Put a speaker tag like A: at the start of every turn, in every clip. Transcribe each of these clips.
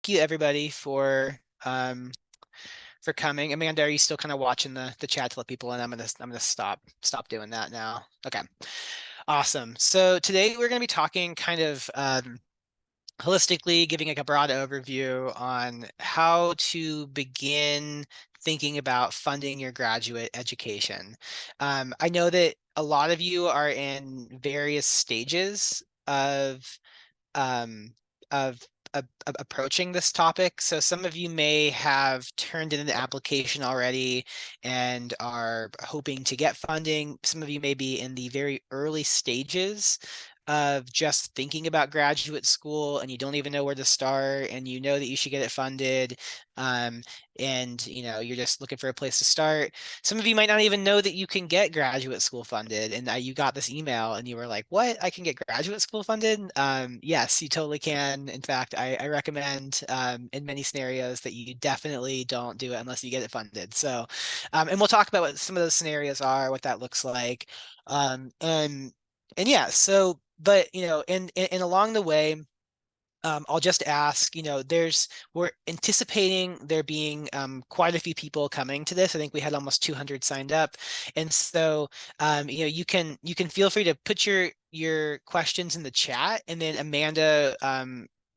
A: thank you everybody for coming. Amanda, are you still kind of watching the chat to let people in? I'm gonna stop doing that now. Okay, awesome. So today we're gonna be talking kind of holistically, giving like a broad overview on how to begin thinking about funding your graduate education. I know that a lot of you are in various stages um, of, of approaching this topic. So some of you may have turned in an application already and are hoping to get funding. Some of you may be in the very early stages of just thinking about graduate school and you don't even know where to start and you know that you should get it funded. Um, and you're just looking for a place to start. Some of you might not even know that you can get graduate school funded, and you got this email and you were like, what, I can get graduate school funded? Yes, you totally can. In fact, I recommend in many scenarios that you definitely don't do it unless you get it funded. So and we'll talk about what some of those scenarios are, what that looks like. And yeah, so but and along the way, I'll just ask, we're anticipating there being quite a few people coming to this. I think we had almost 200 signed up. And so, you can feel free to put your questions in the chat, and then Amanda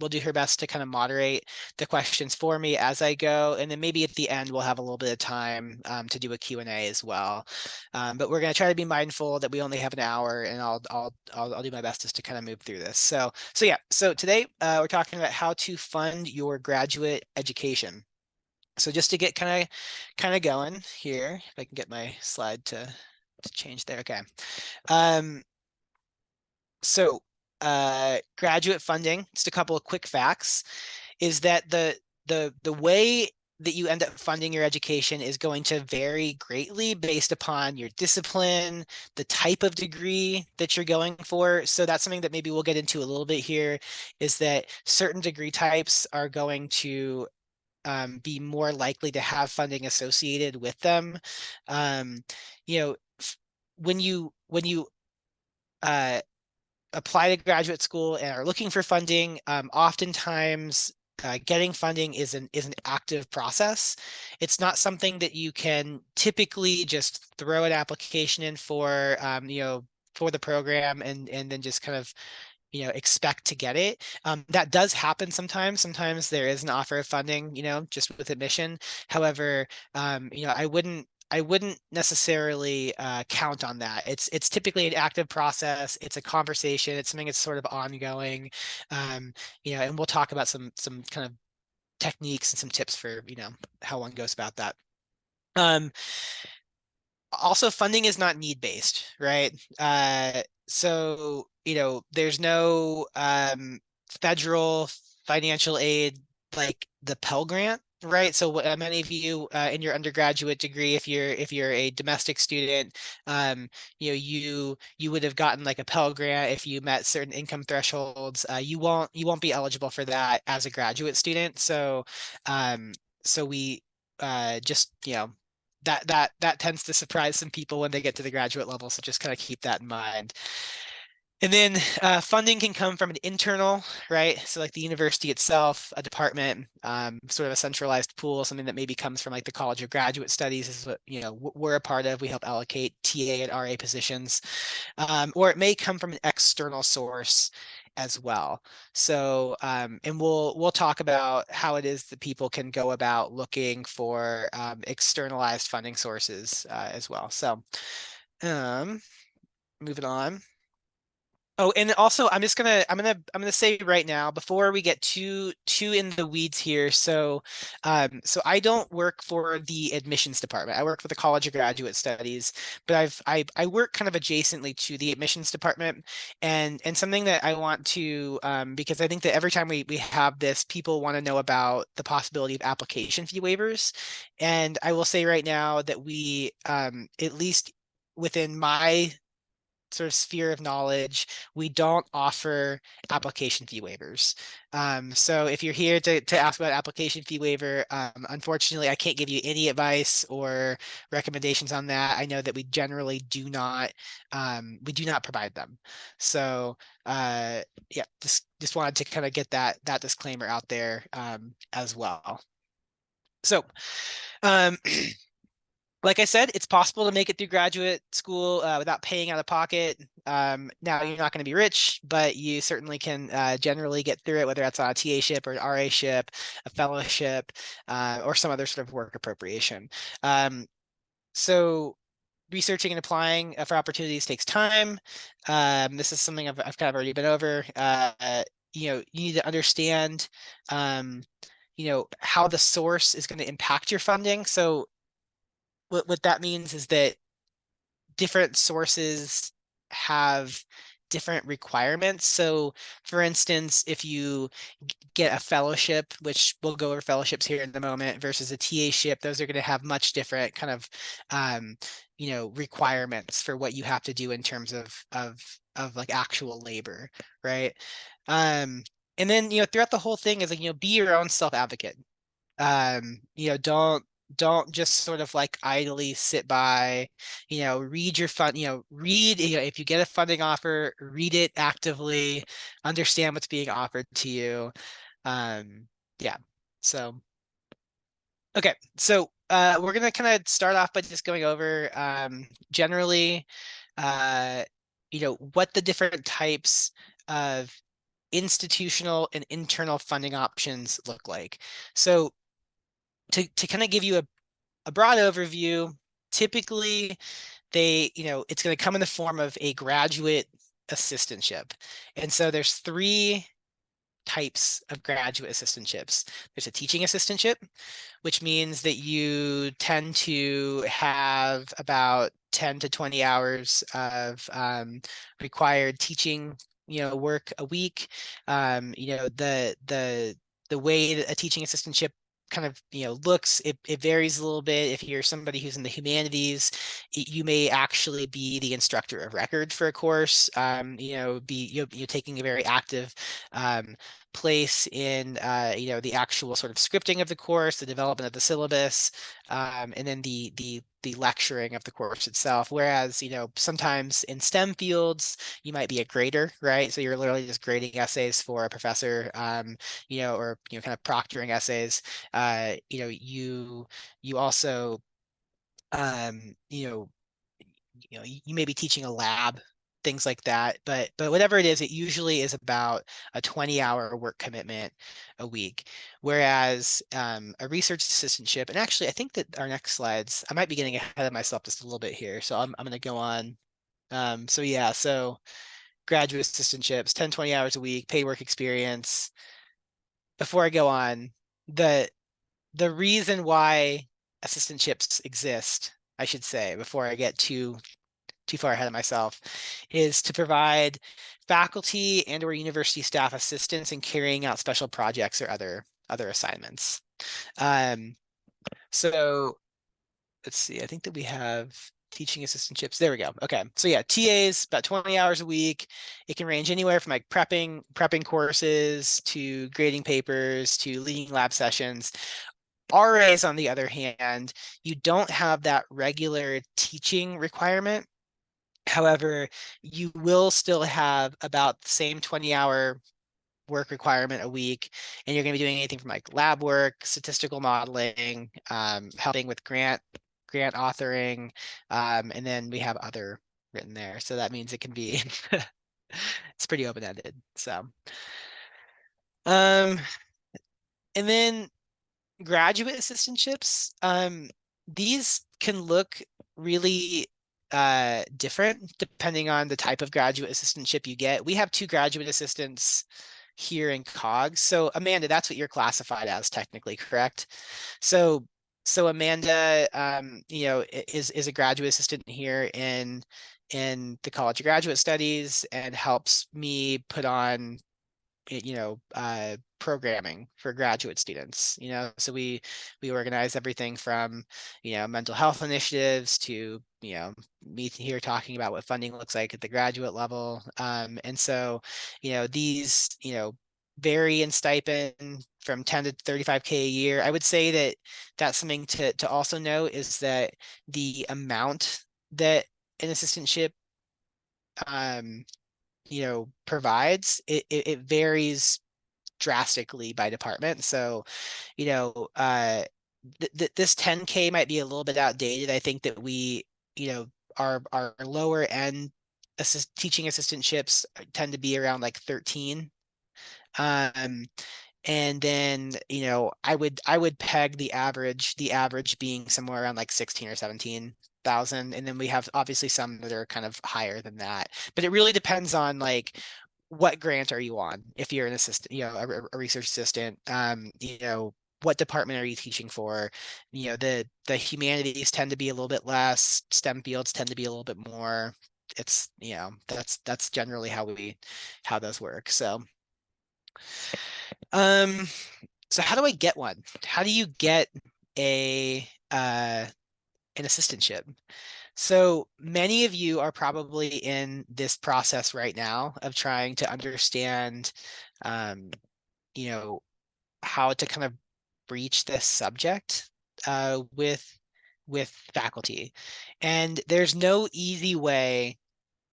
A: will do her best to kind of moderate the questions for me as I go. And then maybe at the end, we'll have a little bit of time to do a Q&A as well. But we're going to try to be mindful that we only have an hour, and I'll do my best just to kind of move through this. So yeah, so today we're talking about how to fund your graduate education. So just to get kind of going here, if I can get my slide to change there. Okay. Um, so graduate funding, just a couple of quick facts, is that the way that you end up funding your education is going to vary greatly based upon your discipline, the type of degree that you're going for. So that's something that maybe we'll get into a little bit here, is that certain degree types are going to be more likely to have funding associated with them. You know, when you uh, apply to graduate school and are looking for funding, oftentimes getting funding is an active process. It's not something that you can typically just throw an application in for the program and then just kind of expect to get it. That does happen sometimes. Sometimes there is an offer of funding, just with admission. However, I wouldn't necessarily count on that. It's typically an active process. It's a conversation. It's something that's sort of ongoing. And we'll talk about some kind of techniques and some tips for how one goes about that. Also, funding is not need-based, right? So there's no federal financial aid like the Pell Grant, right? So many of you in your undergraduate degree, if you're a domestic student, you would have gotten like a Pell Grant if you met certain income thresholds. You won't be eligible for that as a graduate student. So we just that tends to surprise some people when they get to the graduate level. So just kind of keep that in mind. And then funding can come from an internal, right? So like the university itself, a department, sort of a centralized pool, something that maybe comes from like the College of Graduate Studies is what we're a part of. We help allocate TA and RA positions, or it may come from an external source as well. So and we'll talk about how it is that people can go about looking for externalized funding sources as well. So moving on. Oh, and also I'm gonna say right now before we get too in the weeds here. So I don't work for the admissions department. I work for the College of Graduate Studies, but I work kind of adjacently to the admissions department, and something that I want to because I think that every time we have this, people want to know about the possibility of application fee waivers, and I will say right now that we at least within my sort of sphere of knowledge, we don't offer application fee waivers. So if you're here to ask about application fee waiver, unfortunately, I can't give you any advice or recommendations on that. I know that we generally we do not provide them. So yeah, just wanted to kind of get that disclaimer out there as well. So um, like I said, it's possible to make it through graduate school without paying out of pocket. Now, you're not going to be rich, but you certainly can generally get through it, whether that's on a TA-ship or an RA-ship, a fellowship, or some other sort of work appropriation. So researching and applying for opportunities takes time. This is something I've kind of already been over. You need to understand, how the source is going to impact your funding. So what that means is that different sources have different requirements. So for instance, if you get a fellowship, which we'll go over fellowships here in a moment, versus a TA-ship, those are going to have much different kind of requirements for what you have to do in terms of like actual labor, right? And then throughout the whole thing is like be your own self-advocate. Don't just sort of like idly sit by, read your fund, read, if you get a funding offer, read it actively, understand what's being offered to you. Yeah. So, okay. So, we're gonna kind of start off by just going over, generally, uh, what the different types of institutional and internal funding options look like. So to kind of give you a broad overview, typically it's going to come in the form of a graduate assistantship. And so there's three types of graduate assistantships. There's a teaching assistantship, which means that you tend to have about 10 to 20 hours of required teaching work a week. The way that a teaching assistantship kind of looks, it varies a little bit. If you're somebody who's in the humanities, you may actually be the instructor of record for a course. You're taking a very active place in the actual sort of scripting of the course, the development of the syllabus, and then the lecturing of the course itself. Whereas sometimes in STEM fields you might be a grader, right? So you're literally just grading essays for a professor, or kind of proctoring essays. You also you may be teaching a lab, things like that. But whatever it is, it usually is about a 20-hour work commitment a week. Whereas a research assistantship, and actually I think that our next slides, I might be getting ahead of myself just a little bit here. So I'm going to go on. So yeah, so graduate assistantships, 10, 20 hours a week, paid work experience. Before I go on, the reason why assistantships exist, I should say, before I get too far ahead of myself, is to provide faculty and or university staff assistance in carrying out special projects or other assignments. So let's see, I think that we have teaching assistantships. There we go. Okay. So yeah, TAs about 20 hours a week. It can range anywhere from like prepping courses to grading papers to leading lab sessions. RAs, on the other hand, you don't have that regular teaching requirement. However, you will still have about the same 20-hour work requirement a week, and you're going to be doing anything from like lab work, statistical modeling, helping with grant authoring, and then we have other written there. So that means it can be it's pretty open-ended. So and then graduate assistantships, these can look really different depending on the type of graduate assistantship you get. We have two graduate assistants here in COGS. So Amanda, that's what you're classified as technically, correct? So Amanda, is a graduate assistant here in the College of Graduate Studies and helps me put on programming for graduate students. So we organize everything from mental health initiatives to me here talking about what funding looks like at the graduate level. And so these vary in stipend from 10 to 35K a year. I would say that that's something to also note, is that the amount that an assistantship provides, it varies drastically by department. So this 10K might be a little bit outdated. I think that we our lower end teaching assistantships tend to be around like 13. um and then I would peg the average being somewhere around like 16 or 17,000. And then we have obviously some that are kind of higher than that, but it really depends on like what grant are you on. If you're an assistant, a research assistant, what department are you teaching for? The humanities tend to be a little bit less, STEM fields tend to be a little bit more. It's that's generally how those work. Um, so how do I get one? How do you get a an assistantship? So many of you are probably in this process right now of trying to understand, um, you know, how to kind of breach this subject with faculty. And there's no easy way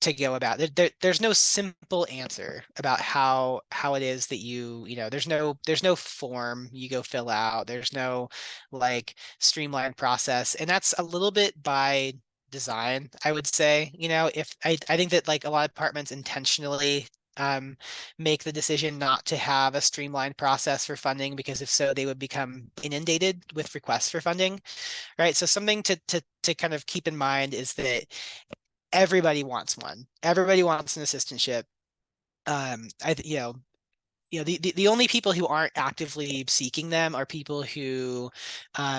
A: to go about it. There's no simple answer about how it is that there's no form you go fill out. There's no like streamlined process. And that's a little bit by design, I would say. If I think that like a lot of departments intentionally um, make the decision not to have a streamlined process for funding, because if so, they would become inundated with requests for funding, right? So something to kind of keep in mind is that everybody wants one. Everybody wants an assistantship. I the only people who aren't actively seeking them are people who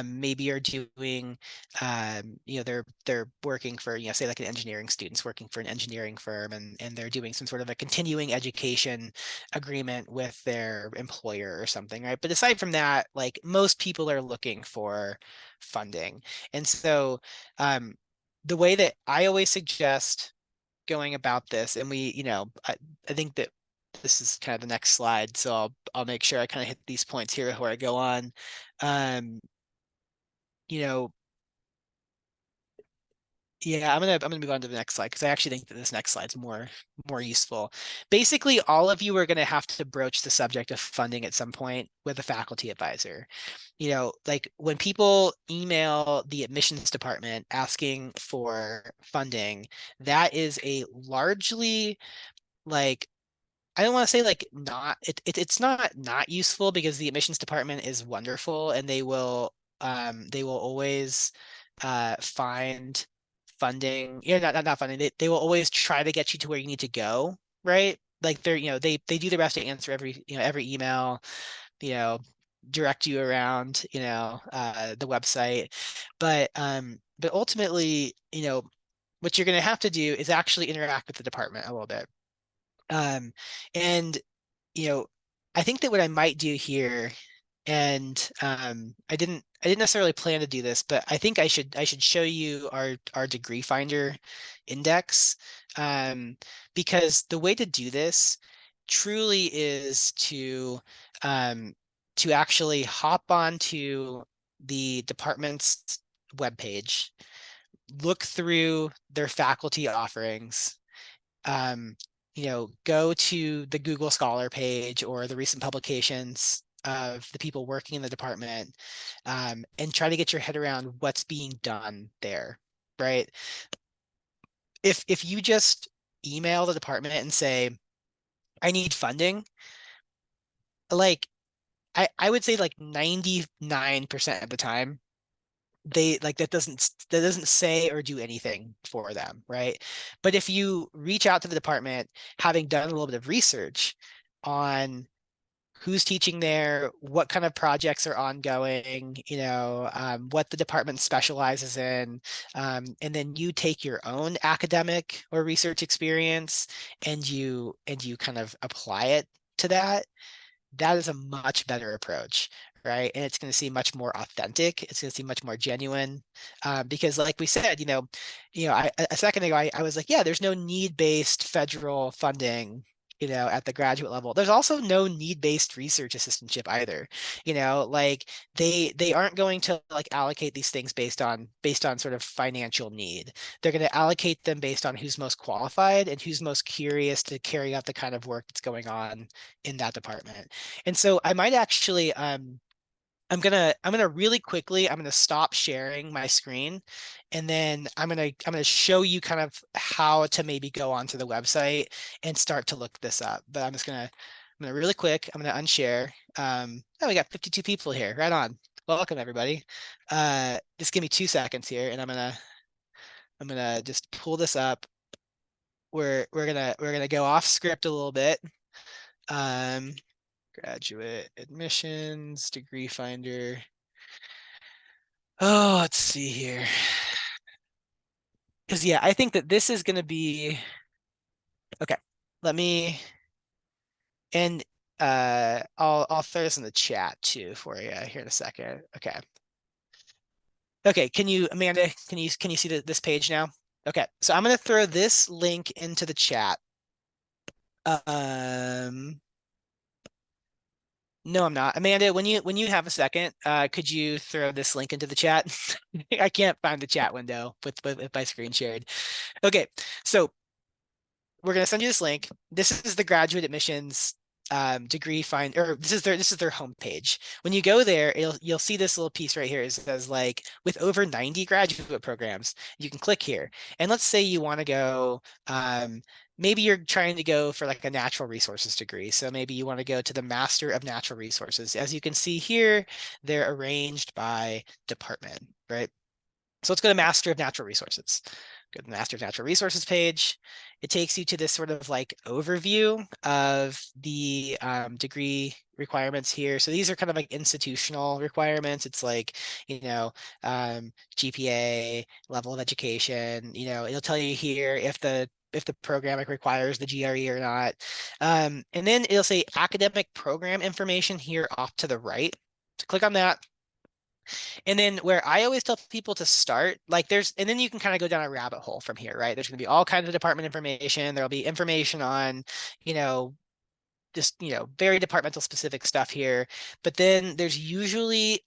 A: maybe are doing they're working for say like an engineering student's working for an engineering firm, and they're doing some sort of a continuing education agreement with their employer or something, right? But aside from that, like most people are looking for funding. And so the way that I always suggest going about this, and I think that this is kind of the next slide, so I'll make sure I kind of hit these points here before I go on. Um, you know, yeah, I'm gonna move on to the next slide because I actually think that this next slide's more useful. Basically, all of you are gonna have to broach the subject of funding at some point with a faculty advisor. Like when people email the admissions department asking for funding, that is a largely like I don't want to say like not it's not useful, because the admissions department is wonderful and they will always find funding. Not funding. They will always try to get you to where you need to go, right? Like they do their best to answer every email, you know, direct you around, the website. But ultimately, what you're going to have to do is actually interact with the department a little bit. Um, and you know, I think that what I might do here, and I didn't necessarily plan to do this, but I think I should show you our degree finder index, um, because the way to do this truly is to actually hop onto the department's webpage, look through their faculty offerings, go to the Google Scholar page or the recent publications of the people working in the department, and try to get your head around what's being done there, right? If you just email the department and say, I need funding, like I would say like 99% of the time, they like that doesn't say or do anything for them, right? But if you reach out to the department having done a little bit of research on who's teaching there, what kind of projects are ongoing, what the department specializes in, and then you take your own academic or research experience and you kind of apply it to that, that is a much better approach, right? And it's going to seem much more authentic. It's going to seem much more genuine, because, like we said, a second ago, I was like, yeah, there's no need-based federal funding, at the graduate level. There's also no need-based research assistantship either. Like they aren't going to like allocate these things based on sort of financial need. They're going to allocate them based on who's most qualified and who's most curious to carry out the kind of work that's going on in that department. And so I might actually I'm gonna really quickly, I'm gonna stop sharing my screen, and then I'm gonna show you kind of how to maybe go onto the website and start to look this up. But I'm gonna really quick, I'm gonna unshare. Oh, we got 52 people here. Right on. Welcome everybody. Just give me 2 seconds here, and I'm gonna just pull this up. We're gonna go off script a little bit. Um, Graduate admissions, degree finder. Oh, let's see here. Because yeah, I think that this is going to be okay. Let me and I'll throw this in the chat too for you here in a second. Okay. Okay, Amanda, can you see this page now? Okay, so I'm going to throw this link into the chat. Um, no, I'm not. Amanda, when you have a second, could you throw this link into the chat? I can't find the chat window with my screen shared. Okay, so we're going to send you this link. This is the graduate admissions degree find, or this is their homepage. When you go there, you'll see this little piece right here. It says like with over 90 graduate programs, you can click here. And let's say you want to go, maybe you're trying to go for like a natural resources degree. So maybe you want to go to the Master of Natural Resources. As you can see here, they're arranged by department, right? So let's go to Master of Natural Resources. Go to the Master of Natural Resources page. It takes you to this sort of like overview of the degree requirements here. So these are kind of like institutional requirements. It's like, GPA, level of education, it'll tell you here if the program like requires the GRE or not. And then it'll say academic program information here off to the right. So click on that. And then where I always tell people to start, and then you can kind of go down a rabbit hole from here, right? There's going to be all kinds of department information. There'll be information on, you know, just, very departmental specific stuff here. But then there's usually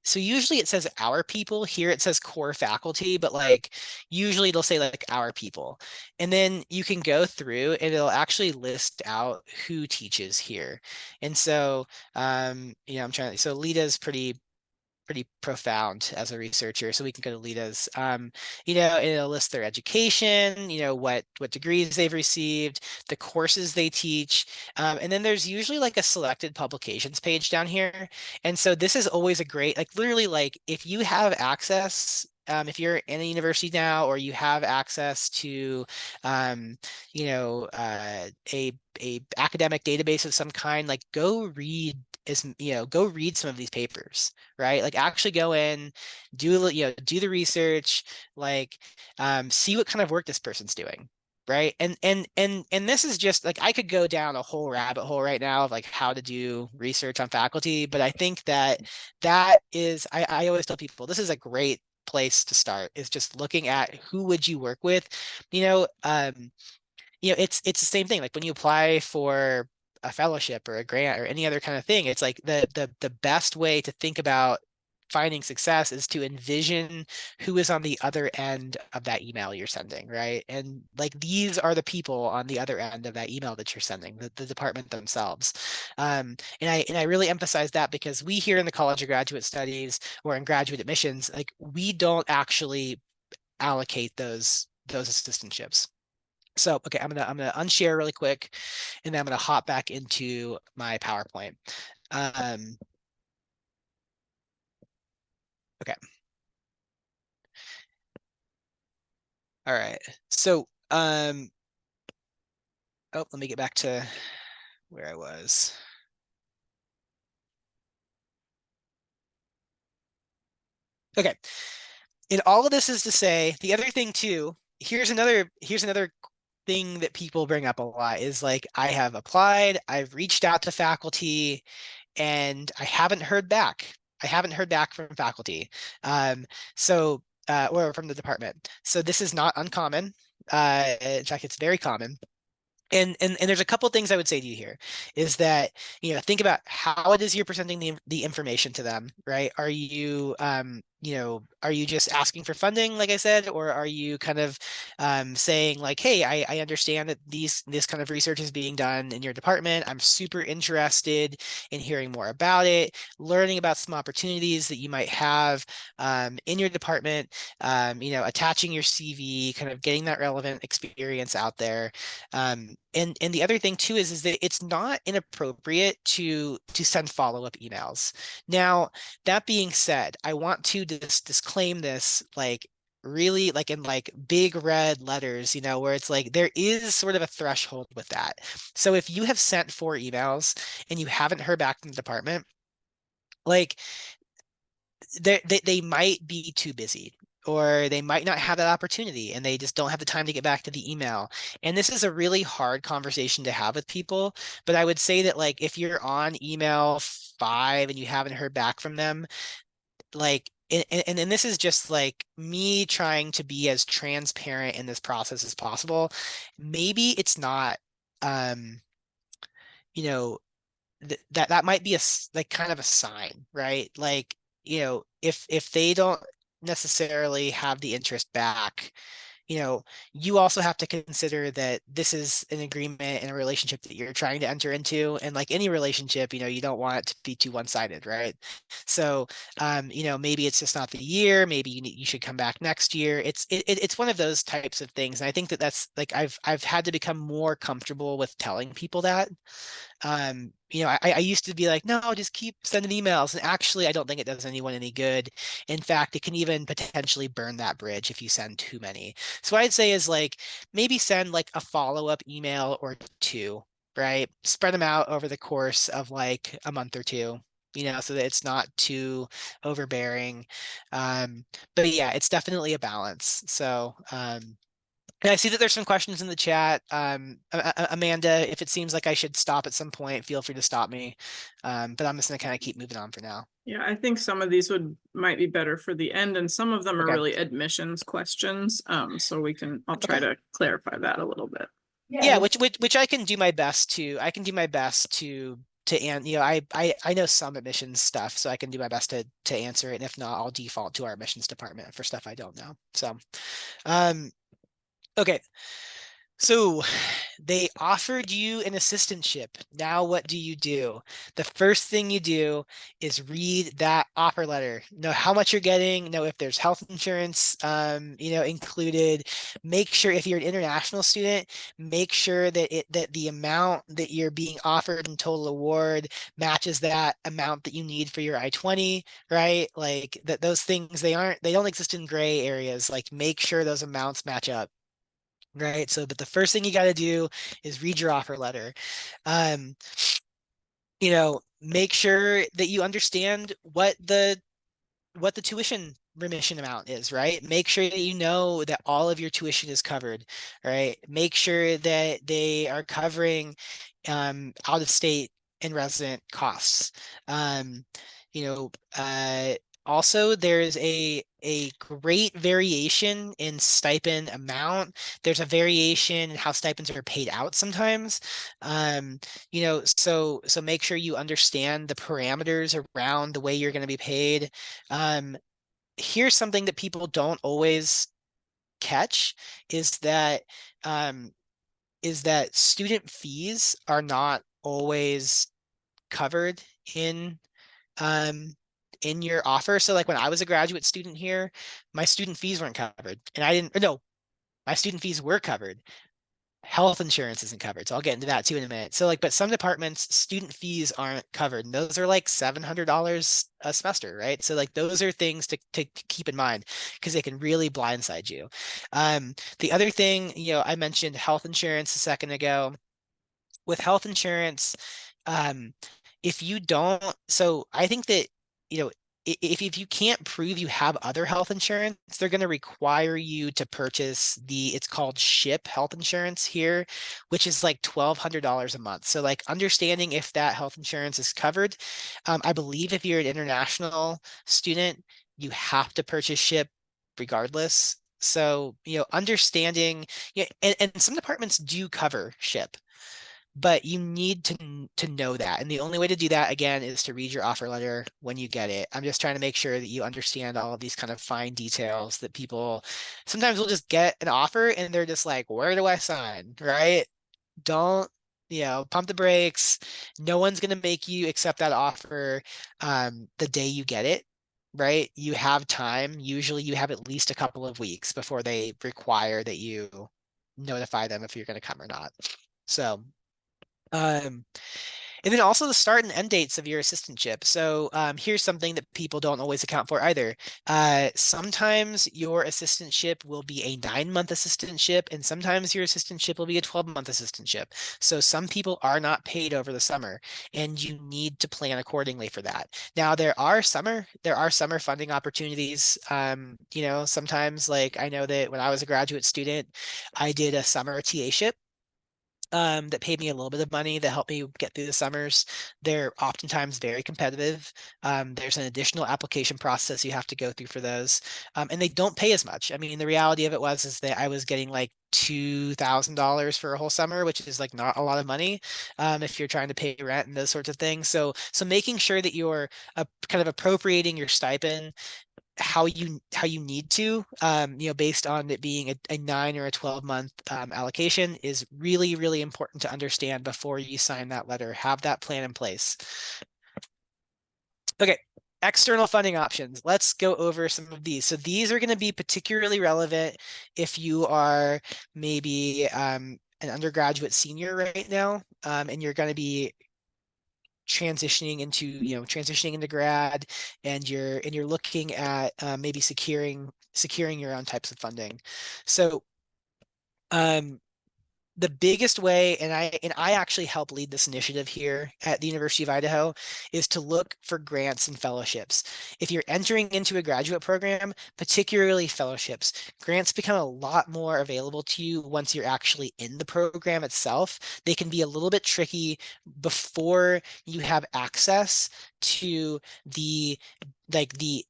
A: so usually it says our people. Here it says core faculty, but like usually it'll say like our people. And then you can go through and it'll actually list out who teaches here. And so, so Lita's pretty profound as a researcher. So we can go to Lita's, it'll list their education, what degrees they've received, the courses they teach. And then there's usually like a selected publications page down here. And so this is always a great, like literally like if you have access, if you're in a university now or you have access to, a academic database of some kind, like go read some of these papers, right? Like actually go in, do the research, like see what kind of work this person's doing, right? And this is just like I could go down a whole rabbit hole right now of like how to do research on faculty, but I think that is I always tell people this is a great place to start, is just looking at who would you work with. It's the same thing. Like when you apply for a fellowship or a grant or any other kind of thing, it's like the best way to think about finding success is to envision who is on the other end of that email you're sending, right? And like these are the people on the other end of that email that you're sending, the department themselves. And I really emphasize that because we here in the College of Graduate Studies or in graduate admissions, like we don't actually allocate those assistantships. So, okay, I'm gonna unshare really quick, and then I'm gonna hop back into my PowerPoint. Okay. All right. So, let me get back to where I was. Okay. And all of this is to say, the other thing too, here's another thing that people bring up a lot is like, I have applied, I've reached out to faculty, and I haven't heard back. I haven't heard back from faculty. Um, or from the department. So this is not uncommon. In fact, it's very common. And there's a couple things I would say to you here is that, think about how it is you're presenting the information to them, right? Are you, are you just asking for funding, like I said, or are you kind of saying like, hey, I understand that this kind of research is being done in your department. I'm super interested in hearing more about it, learning about some opportunities that you might have in your department, attaching your CV, kind of getting that relevant experience out there. And the other thing too is that it's not inappropriate to send follow-up emails. Now, that being said, I want to disclaim this like really like in like big red letters, where it's like there is sort of a threshold with that. So if you have sent 4 emails and you haven't heard back from the department, like they might be too busy, or they might not have that opportunity and they just don't have the time to get back to the email. And this is a really hard conversation to have with people. But I would say that like if you're on email 5 and you haven't heard back from them, like and this is just like me trying to be as transparent in this process as possible. Maybe it's not you know that might be like kind of a sign, right? Like, if they don't necessarily have the interest back, you know, you also have to consider that this is an agreement and a relationship that you're trying to enter into. And like any relationship, you don't want it to be too one-sided, right? So, maybe it's just not the year. Maybe you should come back next year. It's one of those types of things. And I think that that's like I've had to become more comfortable with telling people that. I used to be like, no, just keep sending emails. And actually, I don't think it does anyone any good. In fact, it can even potentially burn that bridge if you send too many. So what I'd say is like maybe send like a follow-up email or 2, right? Spread them out over the course of like a month or 2, so that it's not too overbearing. But yeah, it's definitely a balance. So and I see that there's some questions in the chat. Amanda, if it seems like I should stop at some point, feel free to stop me. But I'm just gonna kind of keep moving on for now.
B: Yeah, I think some of these might be better for the end, and some of them are
A: Okay.
B: really admissions questions. So I'll try
A: Okay.
B: to clarify that a little bit.
A: Yeah, which I can do my best to. I can do my best and I know some admissions stuff, so I can do my best to answer it. And if not, I'll default to our admissions department for stuff I don't know. So, okay. So they offered you an assistantship. Now what do you do? The first thing you do is read that offer letter. Know how much you're getting, know if there's health insurance included. Make sure if you're an international student, make sure that the amount that you're being offered in total award matches that amount that you need for your I-20, right? Like that those things they don't exist in gray areas. Like make sure those amounts match up. Right. So, but the first thing you got to do is read your offer letter. Um, make sure that you understand what the tuition remission amount is, right? Make sure that you know that all of your tuition is covered, right? Make sure that they are covering out of state and resident costs. Um, you know, uh, Also, there's a great variation in stipend amount. There's a variation in how stipends are paid out sometimes. So make sure you understand the parameters around the way you're going to be paid. Um, Here's something that people don't always catch is that um, student fees are not always covered um, in your offer. So like when I was a graduate student here, my student fees weren't covered, and I didn't. No, my student fees were covered. Health insurance isn't covered, so I'll get into that too in a minute. So like, but some departments, student fees aren't covered, and those are like $700 a semester, right? So like those are things to keep in mind because they can really blindside you. The other thing, I mentioned health insurance a second ago. With health insurance, um, if you don't, so I think that, if you can't prove you have other health insurance, they're going to require you to purchase it's called SHIP health insurance here, which is like $1,200 a month. So like understanding if that health insurance is covered, I believe if you're an international student, you have to purchase SHIP regardless. So, understanding, and some departments do cover SHIP, but you need to know that. And the only way to do that, again, is to read your offer letter when you get it. I'm just trying to make sure that you understand all of these kind of fine details that people sometimes will just get an offer and they're just like, where do I sign? Right? Don't, pump the brakes. No one's going to make you accept that offer the day you get it. Right? You have time. Usually you have at least a couple of weeks before they require that you notify them if you're going to come or not. So, um, and then also the start and end dates of your assistantship. So here's something that people don't always account for either. Sometimes your assistantship will be a 9-month assistantship, and sometimes your assistantship will be a 12-month assistantship. So some people are not paid over the summer, and you need to plan accordingly for that. Now there are summer funding opportunities. Sometimes like I know that when I was a graduate student, I did a summer TA-ship that paid me a little bit of money that helped me get through the summers. They're oftentimes very competitive. There's an additional application process you have to go through for those, and they don't pay as much. I mean, the reality of it is that I was getting like $2,000 for a whole summer, which is like not a lot of money if you're trying to pay rent and those sorts of things. So making sure that you're kind of appropriating your stipend how you need to, based on it being a 9 or a 12 month allocation is really, really important to understand before you sign that letter. Have that plan in place. Okay, external funding options. Let's go over some of these. So these are going to be particularly relevant if you are maybe an undergraduate senior right now, and you're going to be transitioning into grad, and you're looking at maybe securing your own types of funding. So um, the biggest way, and I actually help lead this initiative here at the University of Idaho, is to look for grants and fellowships. If you're entering into a graduate program, particularly fellowships, grants become a lot more available to you once you're actually in the program itself. They can be a little bit tricky before you have access to the like the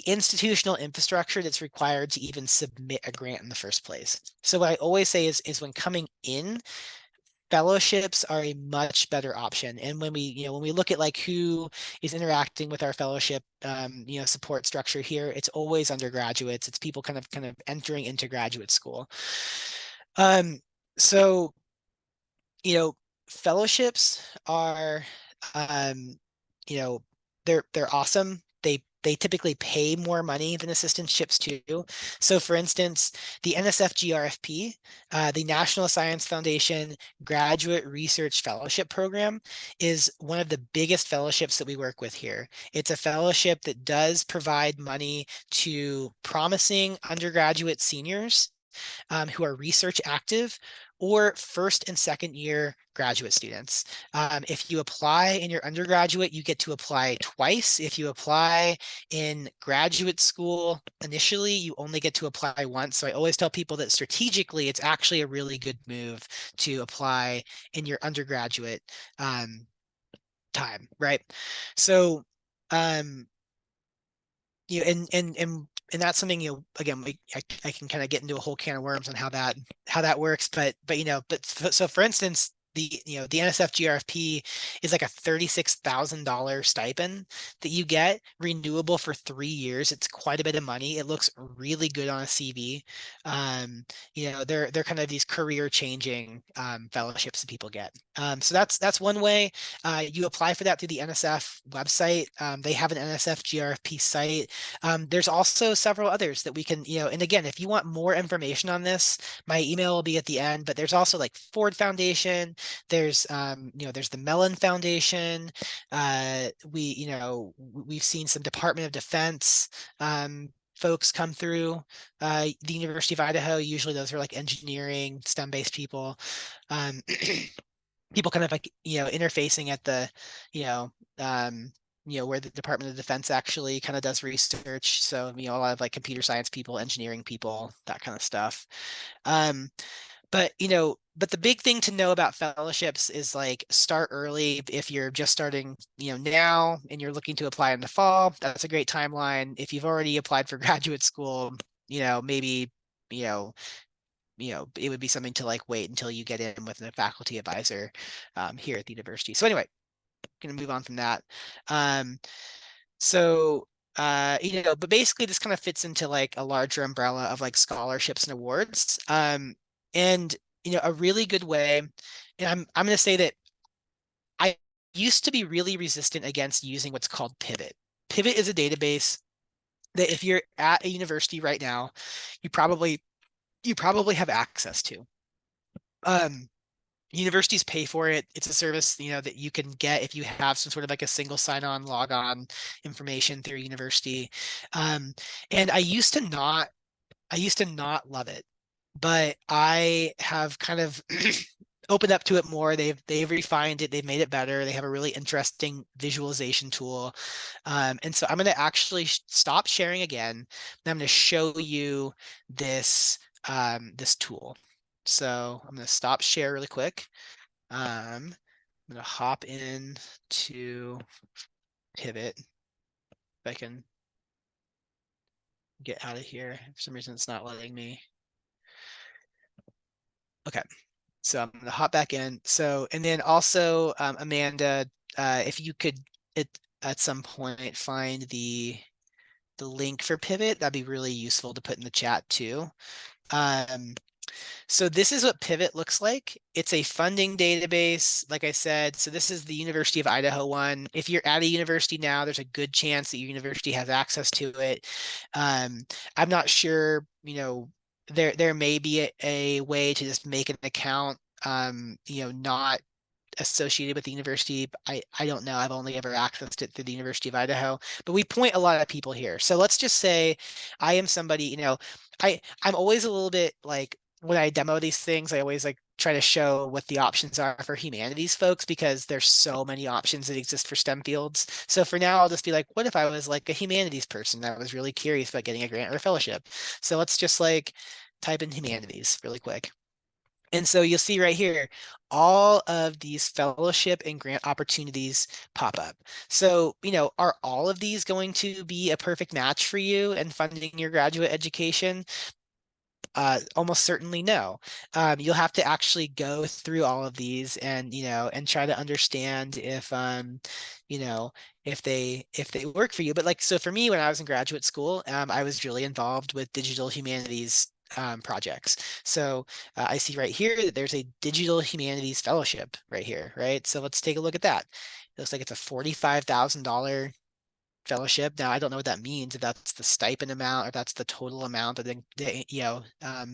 A: institutional infrastructure that's required to even submit a grant in the first place. So what I always say is when coming in, fellowships are a much better option. And when we look at like who is interacting with our fellowship support structure here, it's always undergraduates. It's people kind of entering into graduate school. Um, so fellowships are um, you know, they're awesome. They typically pay more money than assistantships too. So for instance, the NSF GRFP, the National Science Foundation Graduate Research Fellowship Program, is one of the biggest fellowships that we work with here. It's a fellowship that does provide money to promising undergraduate seniors who are research active or first and second year graduate students. If you apply in your undergraduate, you get to apply twice. If you apply in graduate school initially, you only get to apply once. So I always tell people that strategically, it's actually a really good move to apply in your undergraduate time, right? So um, and that's something, again, I can kind of get into a whole can of worms on how that works, so for instance, the NSF GRFP is like a $36,000 stipend that you get renewable for 3 years. It's quite a bit of money. It looks really good on a CV. They're kind of these career changing fellowships that people get. So that's one way. You apply for that through the NSF website. They have an NSF GRFP site. There's also several others that we can, and again, if you want more information on this, my email will be at the end, but there's also like Ford Foundation, there's the Mellon Foundation. We've seen some Department of Defense folks come through the University of Idaho. Usually those are like engineering, STEM-based people. Um, People kind of like, interfacing at the, you know, um, where the Department of Defense actually kind of does research. So, a lot of like computer science people, engineering people, that kind of stuff. Um, but the big thing to know about fellowships is like start early. If you're just starting, now and you're looking to apply in the fall, that's a great timeline. If you've already applied for graduate school, maybe, you know, it would be something to like wait until you get in with a faculty advisor here at the university. So anyway, gonna move on from that. Um, so but basically this kind of fits into like a larger umbrella of like scholarships and awards. And a really good way, and I'm gonna say that I used to be really resistant against using what's called Pivot. Pivot is a database that if you're at a university right now, you probably have access to. Um, Universities pay for it. It's a service, that you can get if you have some sort of like a single sign-on, log-on information through university. And I used to not love it, but I have kind of opened up to it more. They've refined it. They've made it better. They have a really interesting visualization tool. And so I'm going to actually stop sharing again. And I'm going to show you this tool. So I'm going to stop share really quick. I'm going to hop in to Pivot. If I can get out of here. For some reason, it's not letting me. Okay. So I'm gonna hop back in. So, and then also, Amanda, if you could at, at some point find the link for Pivot, that'd be really useful to put in the chat too. Um, so this is what Pivot looks like. It's a funding database, like I said. So this is the University of Idaho one. If you're at a university now, there's a good chance that your university has access to it. I'm not sure, there may be a way to just make an account, not associated with the university. I don't know. I've only ever accessed it through the University of Idaho, but we point a lot of people here. So let's just say I am somebody, I'm always a little bit like when I demo these things, I always like try to show what the options are for humanities folks because there's so many options that exist for STEM fields. So for now, I'll just be like, what if I was like a humanities person that was really curious about getting a grant or a fellowship? So let's just like type in humanities really quick. And so you'll see right here, all of these fellowship and grant opportunities pop up. So, are all of these going to be a perfect match for you and funding your graduate education? Almost certainly no. You'll have to actually go through all of these and try to understand you know, if they work for you. But like, so for me, when I was in graduate school, I was really involved with digital humanities projects. So I see right here that there's a digital humanities fellowship right here, right? So let's take a look at that. It looks like it's a $45,000 fellowship. Now, I don't know what that means, if that's the stipend amount or that's the total amount that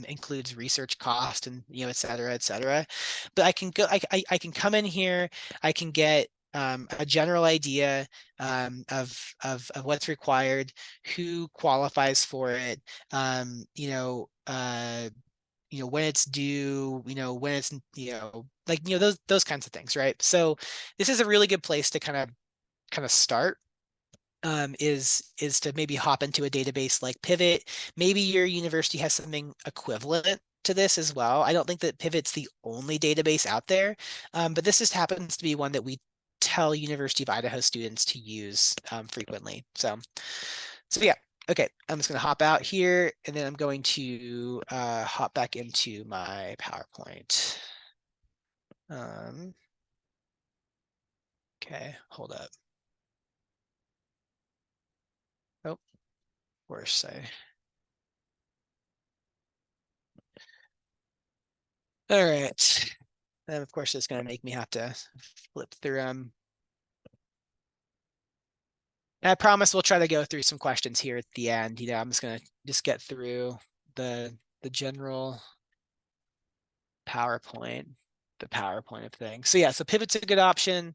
A: includes research cost and et cetera, et cetera. But I can go, I can come in here, I can get a general idea of what's required, who qualifies for it, when it's due, when it's, those kinds of things, right? So this is a really good place to kind of start, is to maybe hop into a database like Pivot. Maybe your university has something equivalent to this as well. I don't think that Pivot's the only database out there, but this just happens to be one that we tell University of Idaho students to use frequently. So yeah, okay, I'm just going to hop out here and then I'm going to hop back into my PowerPoint. Okay, hold up. Oh, worse, all right. And of course, it's going to make me have to flip through them. And I promise we'll try to go through some questions here at the end. I'm just going to get through the general PowerPoint, the PowerPoint of things. So yeah, so Pivot's a good option.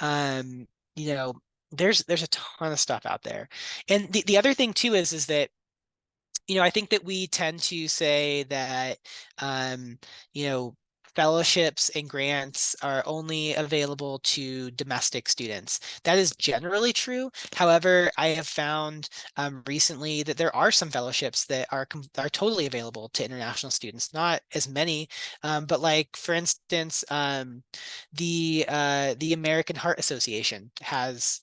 A: Um, you know, there's a ton of stuff out there. And the other thing too is that I think that we tend to say that, you know, fellowships and grants are only available to domestic students. That is generally true. However, I have found recently that there are some fellowships that are totally available to international students. Not as many, but like for instance, the American Heart Association has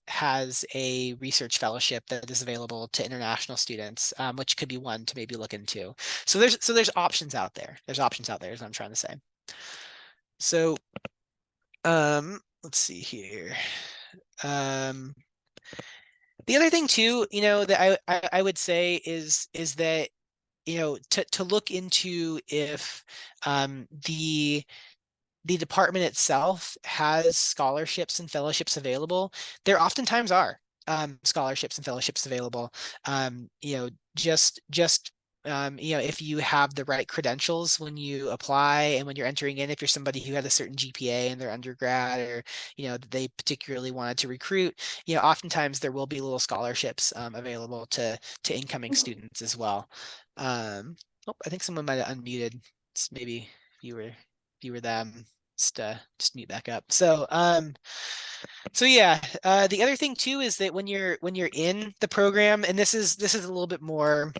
A: a research fellowship that is available to international students, which could be one to maybe look into. So there's options out there. There's options out there, is what I'm trying to say. So let's see here. Um, the other thing too, that I would say is that to look into if the department itself has scholarships and fellowships available. There oftentimes are scholarships and fellowships available. Just if you have the right credentials when you apply and when you're entering in, if you're somebody who had a certain GPA in their undergrad, or they particularly wanted to recruit, oftentimes there will be little scholarships available to incoming students as well. Oh, I think someone might have unmuted. Maybe you were them. Just mute back up. So yeah, the other thing too is that when you're in the program, and this is a little bit more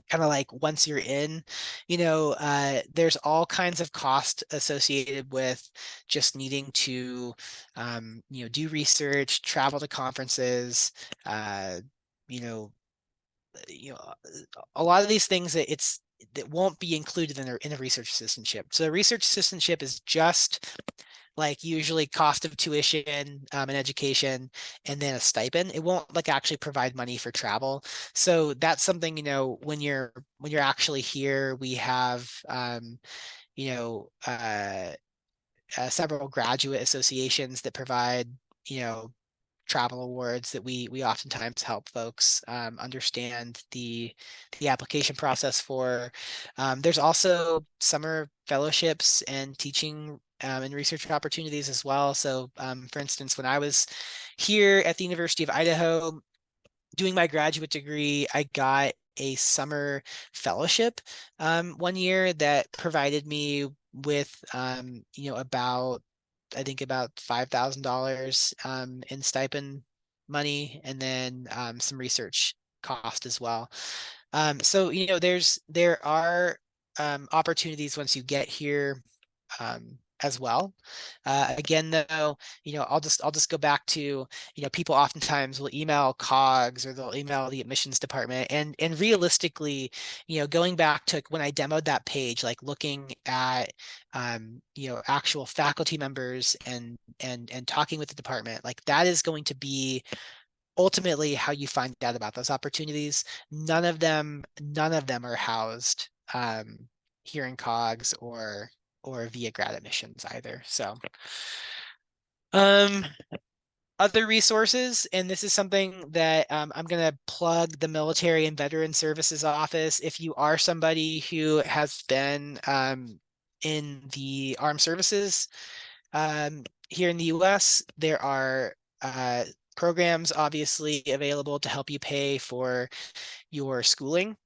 A: kind of like once you're in, there's all kinds of cost associated with just needing to do research, travel to conferences, uh, you know, a lot of these things that won't be included in a research assistantship. So a research assistantship is just like usually cost of tuition and education, and then a stipend. It won't like actually provide money for travel. So that's something, when you're actually here, we have you know several graduate associations that provide you know travel awards that we oftentimes help folks understand the application process for. There's also summer fellowships and teaching and research opportunities as well. So for instance, when I was here at the University of Idaho doing my graduate degree, I got a summer fellowship one year that provided me with about I think about $5,000 in stipend money, and then some research cost as well. So there are opportunities once you get here as well. Again, though, I'll just go back to people oftentimes will email COGS or they'll email the admissions department, and realistically, going back to when I demoed that page, like looking at actual faculty members and talking with the department, like that is going to be ultimately how you find out about those opportunities. None of them are housed here in COGS or via grad admissions either. So um other resources, and this is something that I'm going to plug the Military and Veteran Services Office. If you are somebody who has been in the armed services here in the US, there are programs obviously available to help you pay for your schooling.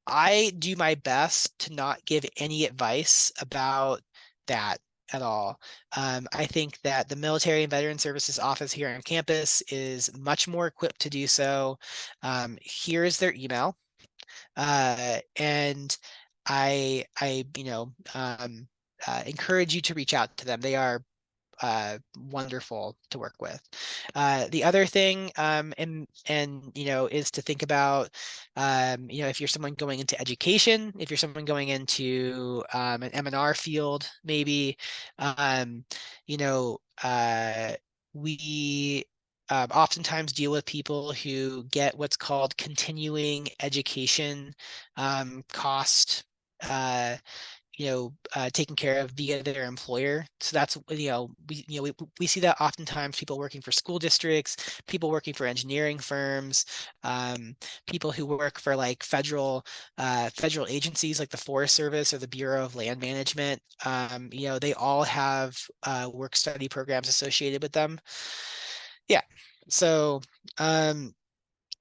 A: I do my best to not give any advice about that at all. I think that the Military and Veteran Services Office here on campus is much more equipped to do so. Here is their email, and I encourage you to reach out to them. They are wonderful to work with. The other thing, is to think about, if you're someone going into education, if you're someone going into an M&R field, maybe, you know, we oftentimes deal with people who get what's called continuing education cost. Taken care of via their employer. So that's, we see that oftentimes people working for school districts, people working for engineering firms, people who work for like federal agencies like the Forest Service or the Bureau of Land Management. They all have work study programs associated with them. Yeah. So, and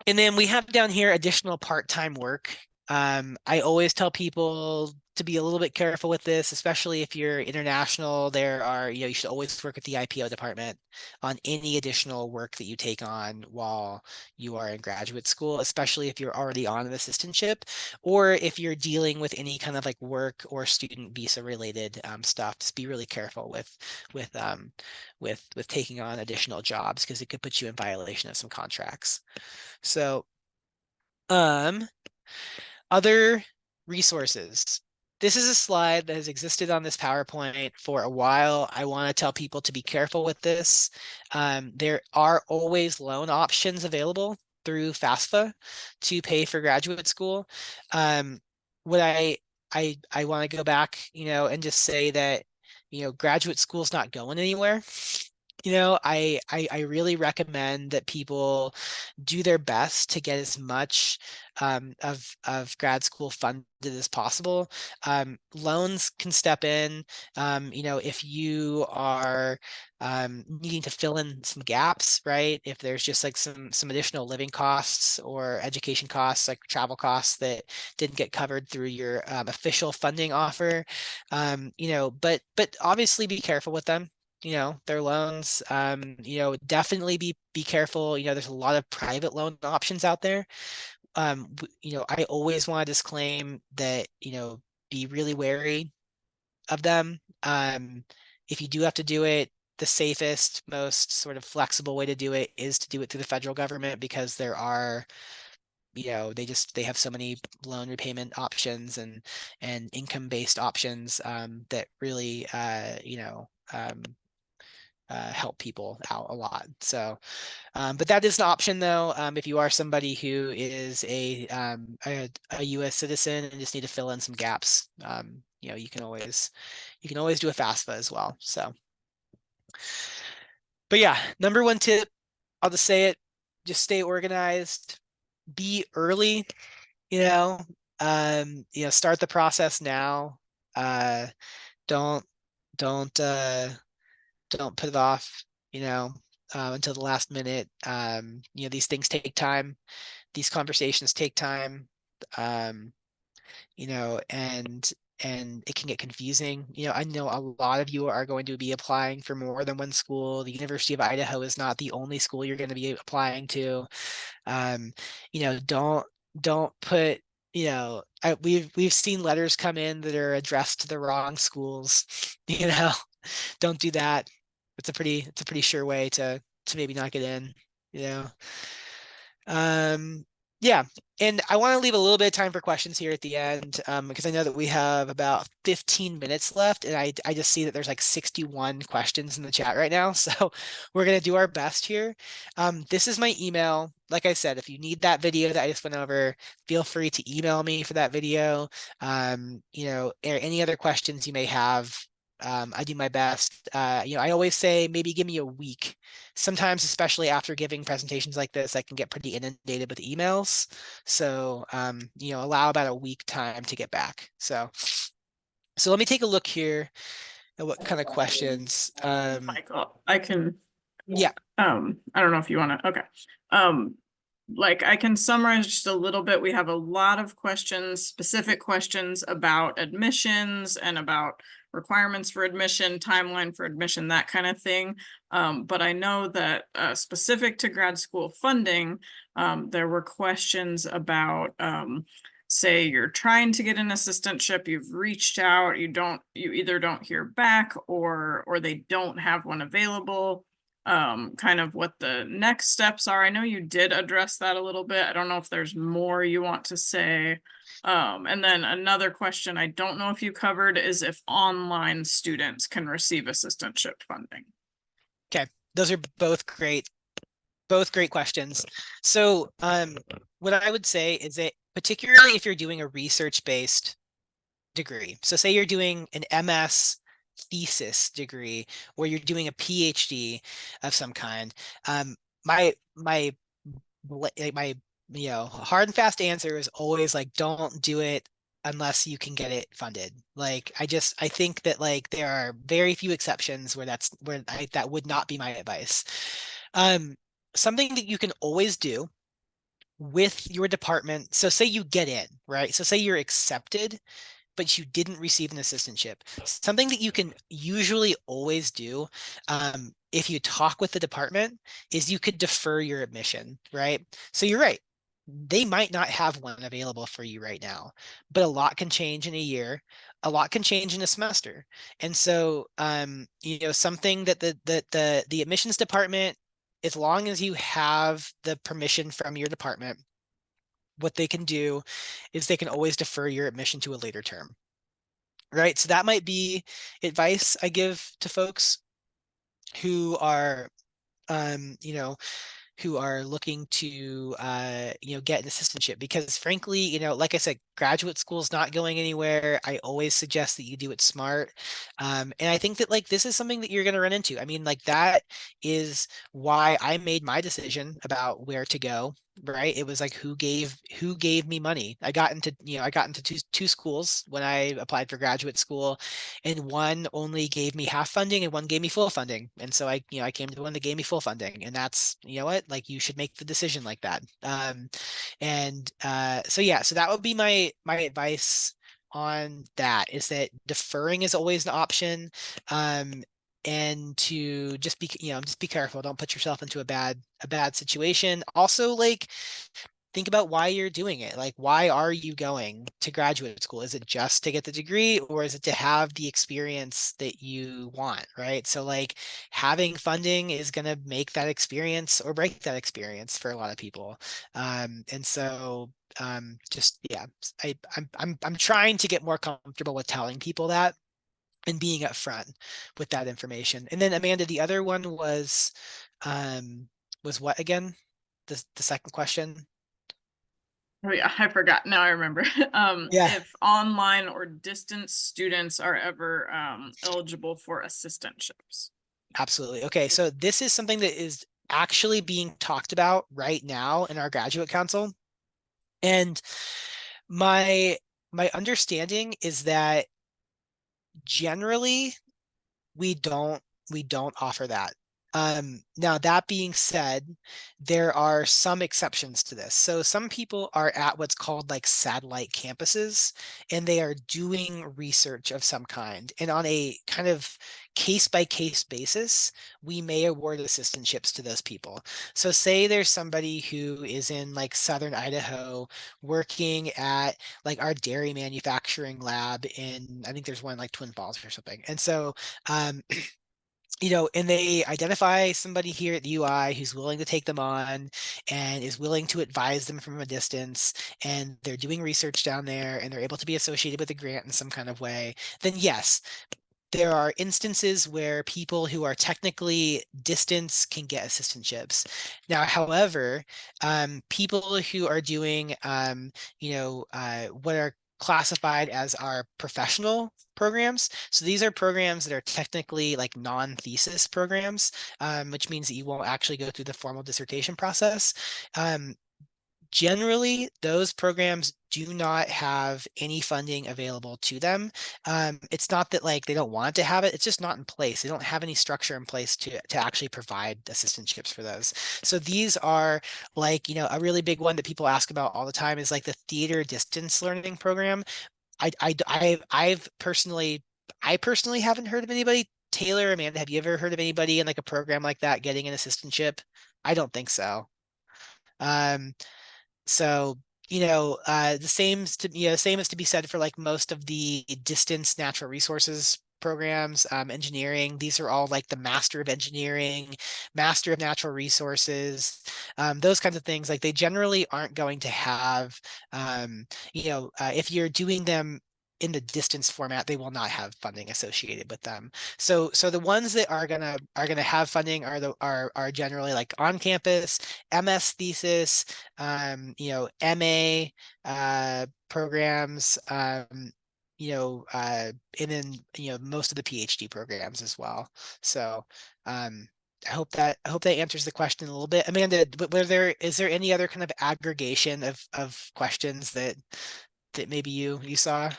A: then we have down here additional part-time work. I always tell people to be a little bit careful with this, especially if you're international. There are, you should always work with the IPO department on any additional work that you take on while you are in graduate school, especially if you're already on an assistantship, or if you're dealing with any kind of like work or student visa related stuff. Just be really careful with with taking on additional jobs, because it could put you in violation of some contracts. So um other resources. This is a slide that has existed on this PowerPoint for a while. I want to tell people to be careful with this. There are always loan options available through FAFSA to pay for graduate school. What I want to go back, and just say that, graduate school is not going anywhere. I really recommend that people do their best to get as much of grad school funded as possible. Loans can step in, if you are needing to fill in some gaps, right? If there's just like some additional living costs or education costs, like travel costs that didn't get covered through your official funding offer, but obviously be careful with them. Their loans. Definitely be careful. There's a lot of private loan options out there. I always want to disclaim that, be really wary of them. If you do have to do it, the safest, most sort of flexible way to do it is to do it through the federal government, because there are, they have so many loan repayment options and income-based options that really, help people out a lot. So, but that is an option though. If you are somebody who is a U.S. citizen and just need to fill in some gaps, you can always do a FAFSA as well. So, but yeah, number one tip, I'll just say it: just stay organized, be early. You know, start the process now. Uh, don't don't uh don't put it off, until the last minute. These things take time. These conversations take time. Um, and it can get confusing. I know a lot of you are going to be applying for more than one school. The University of Idaho is not the only school you're going to be applying to. Um, don't put, we've seen letters come in that are addressed to the wrong schools. you know, don't do that. It's a pretty sure way to maybe not get in, you know. Um, yeah, and I want to leave a little bit of time for questions here at the end, because I know that we have about 15 minutes left, and I just see that there's like 61 questions in the chat right now. So we're gonna do our best here. This is my email. Like I said, if you need that video that I just went over, feel free to email me for that video. Or any other questions you may have. I do my best. I always say maybe give me a week. Sometimes, especially after giving presentations like this, I can get pretty inundated with emails. So, allow about a week time to get back. So let me take a look here at what kind of questions.
B: Michael, I can,
A: Yeah,
B: I don't know if you want to, okay. Like I can summarize just a little bit. We have a lot of questions, specific questions about admissions and about requirements for admission, timeline for admission, that kind of thing. But I know that specific to grad school funding, there were questions about, say you're trying to get an assistantship, you've reached out, you either don't hear back or they don't have one available. Kind of what the next steps are. I know you did address that a little bit. I don't know if there's more you want to say. And then another question I don't know if you covered is if online students can receive assistantship funding.
A: okay. Those are both great questions. So, what I would say is that particularly if you're doing a research-based degree, so say you're doing an MS thesis degree or you're doing a PhD of some kind, my my hard and fast answer is always like, don't do it unless you can get it funded. Like I think that like there are very few exceptions where that would not be my advice. Um, Something that you can always do with your department. So say you get in, right? So say you're accepted. but you didn't receive an assistantship. Something that you can usually always do, if you talk with the department, is you could defer your admission, right? So you're right. They might not have one available for you right now, but a lot can change in a year. A lot can change in a semester. And so, something that the admissions department, as long as you have the permission from your department, what they can do is they can always defer your admission to a later term, right? So that might be advice I give to folks who are, um, you know, who are looking to get an assistantship, because frankly, like I said, graduate school is not going anywhere. I always suggest that you do it smart. And I think that like this is something that you're going to run into. I mean, like that is why I made my decision about where to go, right? It was like who gave me money. I got into two schools when I applied for graduate school, and one only gave me half funding and one gave me full funding. And so I came to the one that gave me full funding, and that's, what, like you should make the decision like that. So yeah, so that would be my advice on that, is that deferring is always an option. And to just be careful. Don't put yourself into a bad situation. Also, like, think about why you're doing it. Like, why are you going to graduate school? Is it just to get the degree, or is it to have the experience that you want, right? So like having funding is going to make that experience or break that experience for a lot of people. And so just yeah, I'm trying to get more comfortable with telling people that and being upfront with that information. And then Amanda, the other one was what again? The second question?
B: Oh yeah, I forgot. Now I remember.
A: Yeah,
B: If online or distance students are ever eligible for assistantships.
A: absolutely. Okay, so this is something that is actually being talked about right now in our graduate council. And my my understanding is that generally we don't offer that. Now that being said, there are some exceptions to this. So some people are at what's called like satellite campuses, and they are doing research of some kind. And on a kind of case by case basis, we may award assistantships to those people. So say there's somebody who is in like Southern Idaho working at like our dairy manufacturing lab in, I think there's one like Twin Falls or something. And so um, and they identify somebody here at the UI who's willing to take them on and is willing to advise them from a distance, and they're doing research down there and they're able to be associated with a grant in some kind of way, then yes, there are instances where people who are technically distance can get assistantships. Now, however, people who are doing, what are classified as our professional programs. So these are programs that are technically like non-thesis programs, which means that you won't actually go through the formal dissertation process. Um, Generally, those programs do not have any funding available to them. It's not that like they don't want to have it, it's just not in place. They don't have any structure in place to actually provide assistantships for those. So these are like, a really big one that people ask about all the time is like the theater distance learning program. I personally haven't heard of anybody. Taylor, Amanda, have you ever heard of anybody in like a program like that getting an assistantship? I don't think so. Um, so, same is to be said for like most of the distance natural resources programs, engineering. These are all like the Master of Engineering, Master of Natural Resources, those kinds of things. Like they generally aren't going to have, if you're doing them in the distance format, they will not have funding associated with them. So the ones that are gonna have funding are generally like on campus, MS thesis, MA programs, and then most of the PhD programs as well. So I hope that answers the question a little bit. Amanda, is there any other kind of aggregation of questions that maybe you saw?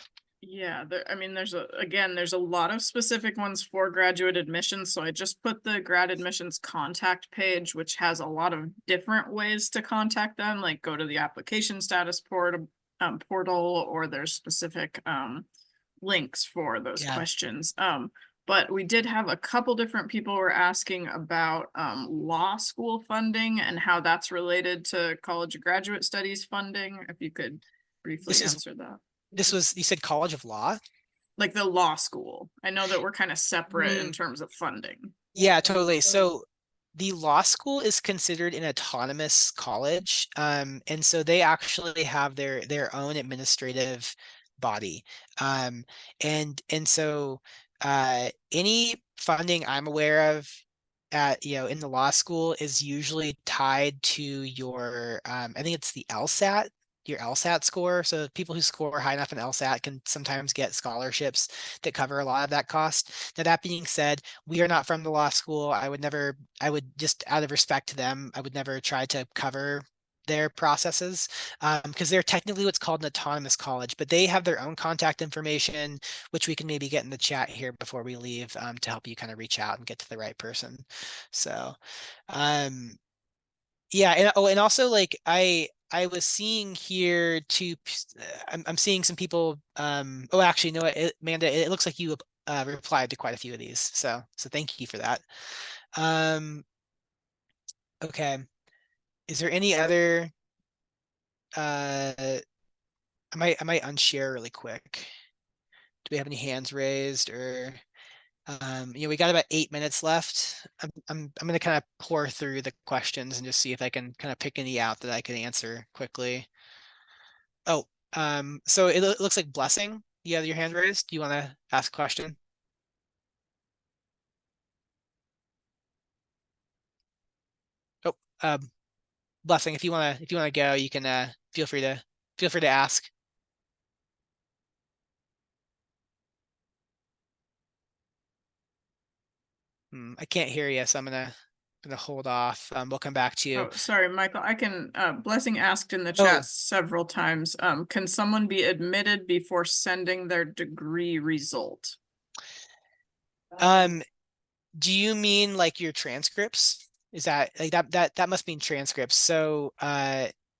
B: Yeah, I mean, there's a lot of specific ones for graduate admissions. So I just put the grad admissions contact page, which has a lot of different ways to contact them, like go to the application status portal, or there's specific links for those
A: Yeah.
B: questions. But we did have a couple different people were asking about law school funding and how that's related to college and graduate studies funding. If you could
A: This
B: briefly
A: is
B: answer that.
A: this was, you said College of Law?
B: Like the law school. I know that we're kind of separate in
A: Mm,
B: terms of funding.
A: yeah, totally. So the law school is considered an autonomous college, and so they actually have their own administrative body, and so any funding I'm aware of at in the law school is usually tied to your I think it's the LSAT, your LSAT score. So people who score high enough in LSAT can sometimes get scholarships that cover a lot of that cost. Now, that being said, we are not from the law school. I would just out of respect to them, I would never try to cover their processes because they're technically what's called an autonomous college, but they have their own contact information, which we can maybe get in the chat here before we leave to help you kind of reach out and get to the right person. So, um, yeah, and oh, and also like I was seeing here too. I'm seeing some people. Oh, actually, no, Amanda, it looks like you replied to quite a few of these. So thank you for that. Um, okay. Is there any other? I might unshare really quick. Do we have any hands raised or? We got about 8 minutes left. I'm gonna kind of pour through the questions and just see if I can kind of pick any out that I can answer quickly. Oh, so it looks like Blessing. You have your hand raised. Do you want to ask a question? Oh, Blessing, if you wanna go, you can feel free to ask. I can't hear you, so I'm gonna hold off. We'll come back to you.
B: Oh, sorry, Michael. I can Blessing asked in the chat
A: Oh,
B: several times. Can someone be admitted before sending their degree result?
A: um, do you mean like your transcripts? Is that like that must mean transcripts.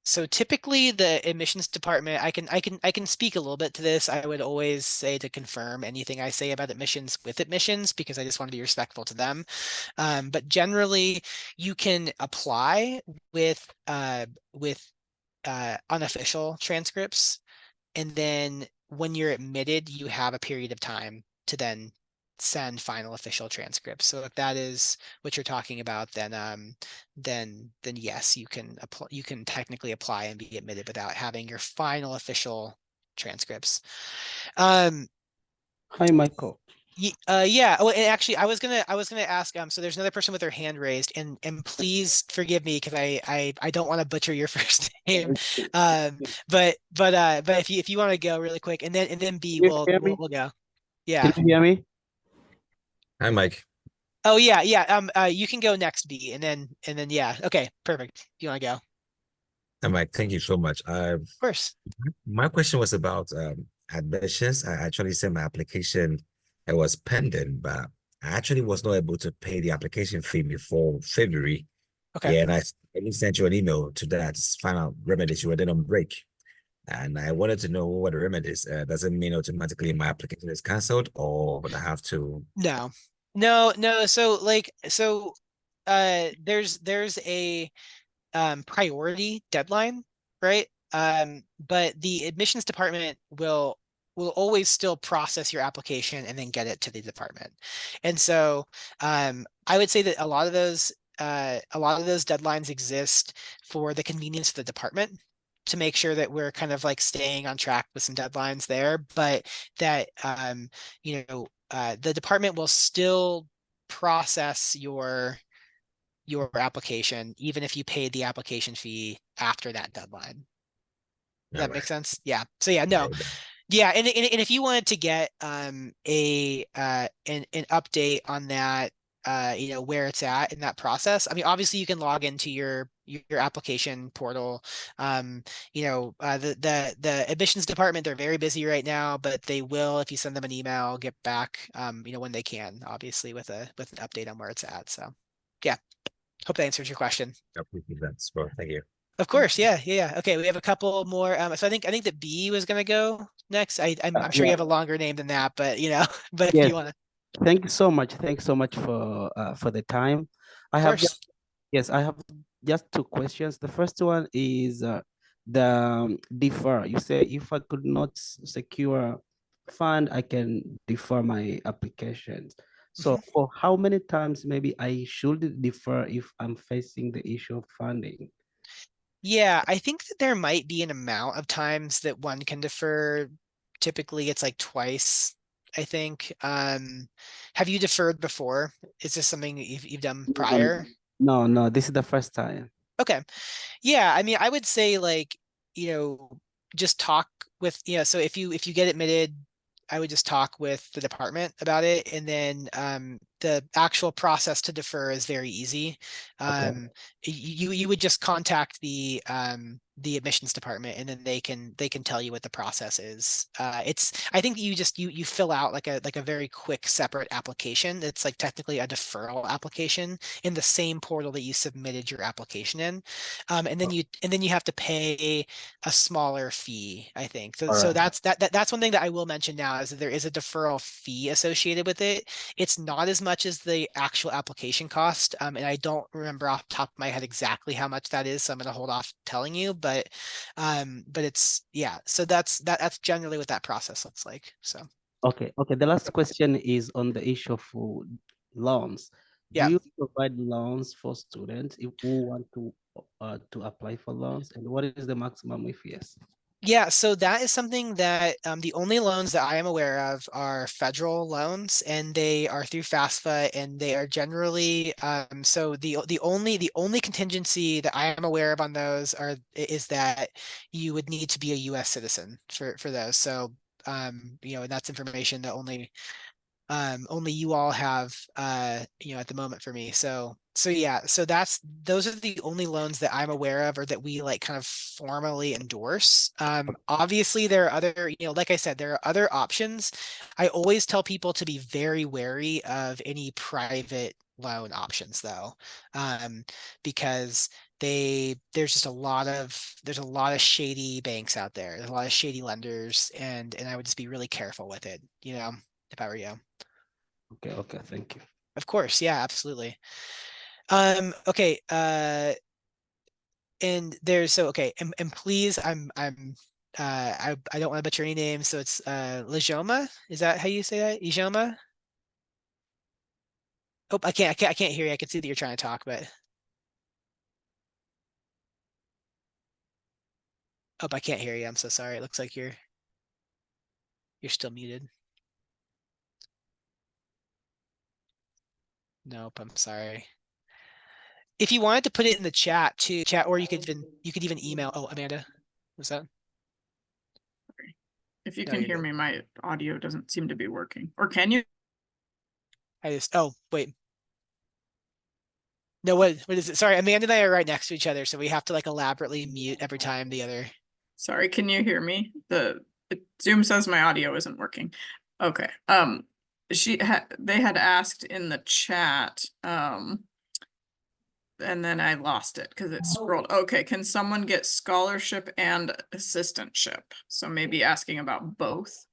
A: So typically the admissions department, I can speak a little bit to this. I would always say to confirm anything I say about admissions with admissions because I just want to be respectful to them. But generally you can apply with unofficial transcripts, and then when you're admitted, you have a period of time to then send final official transcripts. So if that is what you're talking about, then yes, you can apply, you can technically apply and be admitted without having your final official transcripts. Um,
C: Hi, Michael.
A: yeah. Oh, and actually, I was gonna ask. So there's another person with their hand raised, and please forgive me because I don't want to butcher your first name. Um, but if you want to go really quick, and then B,
C: Can you
A: we'll
C: hear
A: we'll,
C: me?
A: we'll go.
C: Can
A: Yeah.
C: you hear me?
D: Hi, Mike.
A: Oh yeah, yeah. You can go next, B, and then yeah. Okay, perfect. You want to go? Of
D: Hi, Mike. Thank you so much.
A: course.
D: My question was about admissions. I actually sent my application. It was pending, but I actually was not able to pay the application fee before February.
A: Okay.
D: Yeah, and I sent you an email to that to find out remedies you were then on break. And I wanted to know what the remedies. Does it mean automatically my application is canceled, or would I have to?
A: No, no. There's a priority deadline, right? But the admissions department will always still process your application and then get it to the department. And so I would say that a lot of those deadlines exist for the convenience of the department to make sure that we're kind of like staying on track with some deadlines there, but that the department will still process your application, even if you paid the application fee after that deadline. Does
D: All
A: that make
D: right.
A: sense? Yeah. So yeah, no.
D: Yeah,
A: Yeah, and if you wanted to get an update on that, where it's at in that process. I mean, obviously you can log into your application portal. The admissions department, they're very busy right now, but they will, if you send them an email, get back when they can, obviously with an update on where it's at. So yeah, hope that answers your question.
D: I appreciate that. Well, thank you.
A: Of course, yeah, yeah, yeah. Okay, we have a couple more. So I think that B was gonna go. next? I'm sure you
C: Yeah.
A: have a longer name than that, but you know, but if
C: Yes.
A: you want to,
C: Thank you so much. Thanks so much for the time. I
A: of
C: have just
A: course.
C: Yes, I have just two questions. The first one is the defer. You say if I could not secure fund, I can defer my applications. So
A: Mhm.
C: for how many times maybe I should defer if I'm facing the issue of funding?
A: Yeah, I think that there might be an amount of times that one can defer. Typically, it's like twice, I think. Have you deferred before? Is this something that you've done prior?
C: No, no, this is the first time.
A: Okay. Yeah, I mean, I would say like, you know, just talk with, so if you get admitted, I would just talk with the department about it. And then the actual process to defer is very easy.
C: Okay.
A: You would just contact the admissions department, and then they can tell you what the process is. I think you just you fill out like a very quick separate application. It's like technically a deferral application in the same portal that you submitted your application in. And then you have to pay a smaller fee, I think. So
C: All
A: so
C: right.
A: that's one thing that I will mention now, is that there is a deferral fee associated with it. It's not as much as the actual application cost. And I don't remember off the top of my head exactly how much that is, so I'm going to hold off telling you, but it's, yeah, so that's generally what that process looks like. So
C: Okay. Okay. The last question is on the issue of loans. Do
A: yeah.
C: you provide loans for students who want to apply for loans? And what is the maximum if yes?
A: Yeah, so that is something that the only loans that I am aware of are federal loans, and they are through FAFSA, and they are generally so the only contingency that I am aware of on those is that you would need to be a US citizen for those. So and that's information that only you all have at the moment for me. So yeah, so those are the only loans that I'm aware of, or that we like kind of formally endorse. Obviously there are other, like I said, there are other options. I always tell people to be very wary of any private loan options though, because there's a lot of shady banks out there. There's a lot of shady lenders, and I would just be really careful with it, if I were you.
C: Okay. Okay. Thank you.
A: Of course, yeah, absolutely. Okay, and there's so okay, and please, I don't want to butcher any names, so it's Lejoma. Is that how you say that? Ijoma? Oh, I can't hear you. I can see that you're trying to talk, but oh, I can't hear you. I'm so sorry. It looks like you're still muted. Nope, I'm sorry. If you wanted to put it in the chat, or you could even email. Oh, Amanda, was that?
B: If you
A: No,
B: can
A: you're
B: hear
A: good.
B: me, my audio doesn't seem to be working. Or can you?
A: Oh, wait. No, what is it? Sorry, Amanda and I are right next to each other, so we have to like elaborately mute every time the other.
B: Sorry, can you hear me? Zoom says my audio isn't working. Okay. They had asked in the chat, and then I lost it because it scrolled. Okay, can someone get scholarship and assistantship? So maybe asking about both.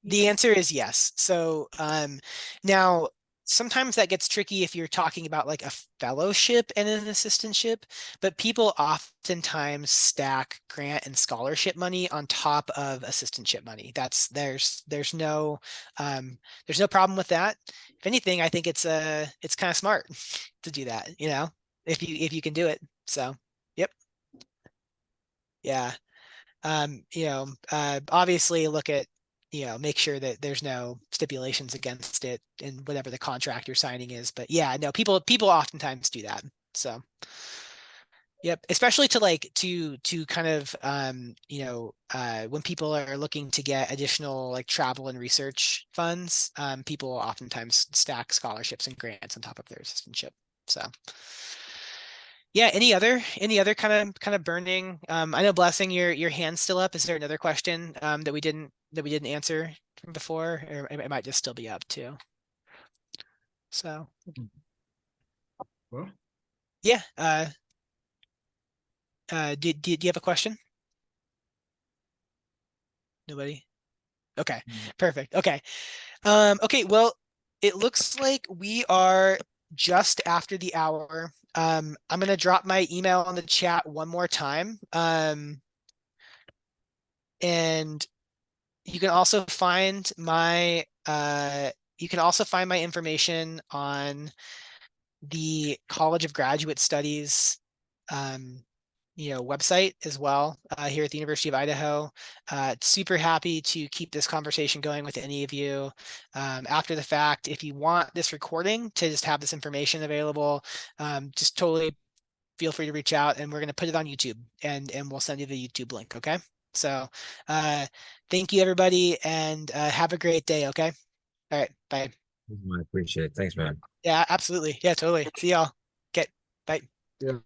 A: The answer is yes. So now sometimes that gets tricky if you're talking about like a fellowship and an assistantship, but people oftentimes stack grant and scholarship money on top of assistantship money. There's no problem with that. If anything, I think it's kind of smart to do that, if you can do it. So, yep. Yeah. Obviously look at, make sure that there's no stipulations against it in whatever the contract you're signing is. But yeah, no, people oftentimes do that. So, yep, especially to kind of when people are looking to get additional like travel and research funds, people oftentimes stack scholarships and grants on top of their assistantship. So yeah, any other kind of burning? I know, Blessing, your hand's still up. Is there another question that we didn't answer from before, or it might just still be up too? So
D: Well,
A: yeah, do you have a question? Nobody? Okay,
C: Mm.
A: perfect. Okay. Okay, well, it looks like we are just after the hour. I'm gonna drop my email on the chat one more time. And you can also find my information on the College of Graduate Studies website as well, here at the University of Idaho. Super happy to keep this conversation going with any of you after the fact. If you want this recording to just have this information available, just totally feel free to reach out, and we're going to put it on YouTube, and we'll send you the YouTube link. Okay. So thank you, everybody, and have a great day. Okay. All right. Bye.
D: I appreciate it. Thanks, man.
A: Yeah, absolutely. Yeah, totally. See y'all. Okay. Bye.